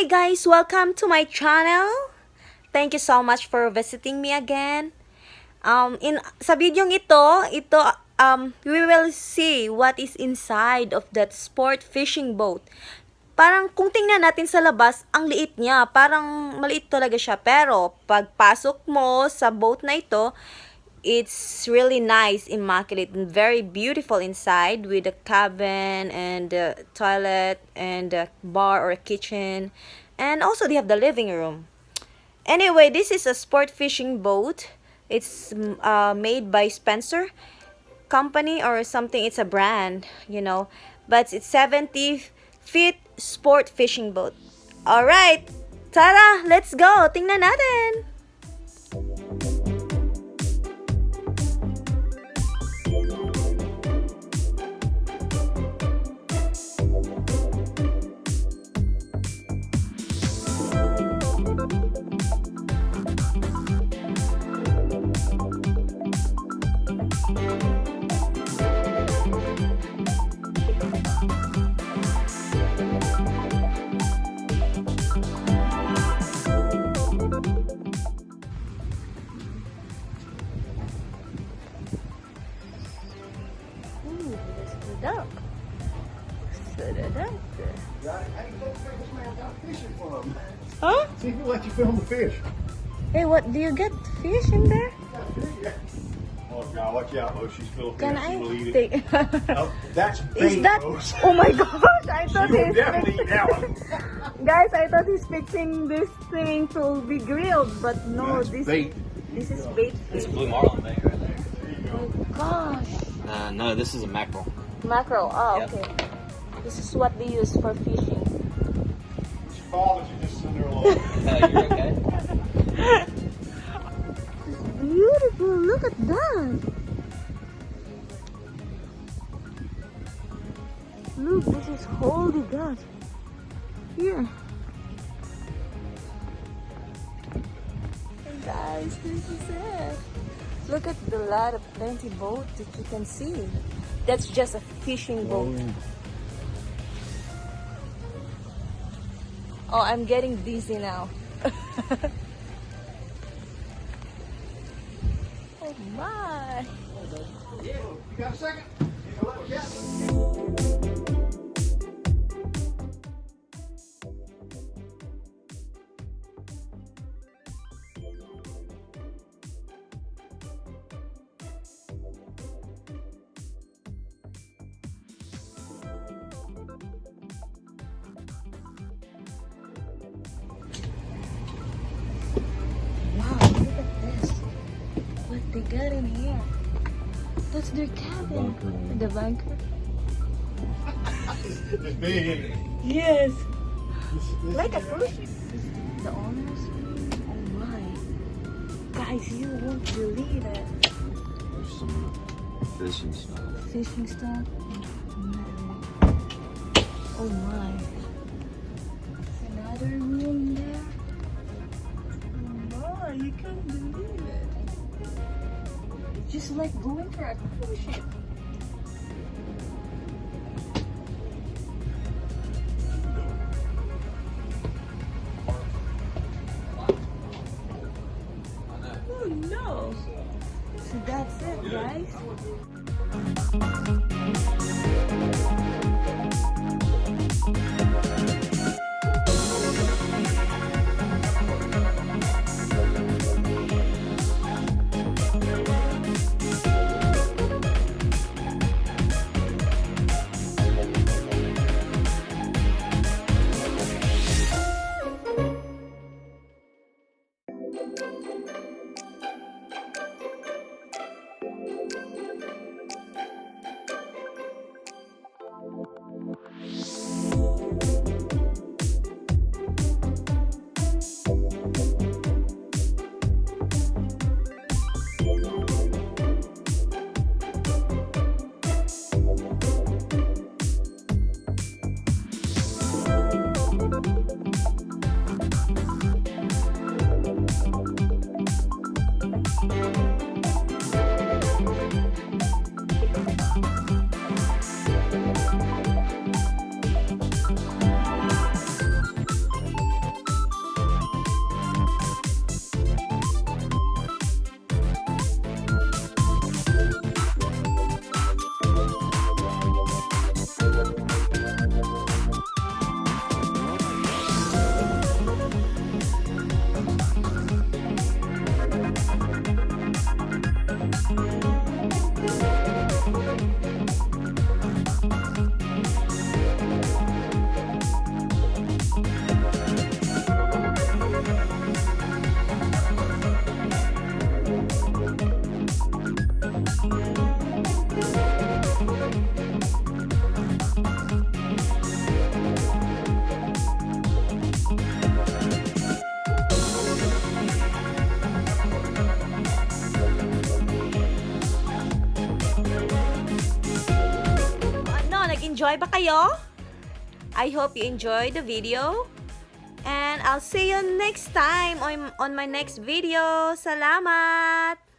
Hi guys, welcome to my channel. Thank you so much for visiting me again. Sa video we will see what is inside of that sport fishing boat. Parang kung tingnan natin sa labas, ang liit niya. Parang maliit talaga siya. Pero pagpasok mo sa boat na ito, it's really nice, immaculate, and very beautiful inside with a cabin and a toilet and a bar or a kitchen. And also they have the living room. Anyway, this is a sport fishing boat. It's made by Spencer Company or something. It's a brand, But it's 70 feet sport fishing boat. Alright, tara, let's go. Tingnan natin. Duck. Huh? See if we'll let you film the fish. Hey, what do you get fish in there? Oh God, watch out, Rose. She's full of fish. Can She I will eat it. take? No, that's Is bait, that? Rose. Oh my gosh! I She thought will he's definitely eat that one. guys. I thought he's fixing this thing to be grilled, but no, That's this bait. this is bait It's fish. blue marlin bait right there. There you go. Gosh, No, this is a mackerel. mackerel. Oh, Yep. okay. This is what they use for fishing. She falls and she just sitting there alone. You're okay. Beautiful. Look at that. Look, this is holy God. Here. Hey guys, this is it. Look at the lot of plenty boat that you can see. That's just a fishing boat. Oh, I'm getting dizzy now. Oh my. You got a second? Yeah. Wow, look at this. What they got in here. That's their cabin. The bunker. It's big, ain't it? Yes. This Like a cruise ship. The owners. Oh my. Guys, you won't believe it. There's some fishing stuff. Fishing stuff. Oh my. Another room there. Oh my, you can't believe it. Just like going for a cruise ship. Oh no. So that's it, guys. Nag-enjoy ba kayo? I hope you enjoyed the video. And I'll see you next time on my next video. Salamat!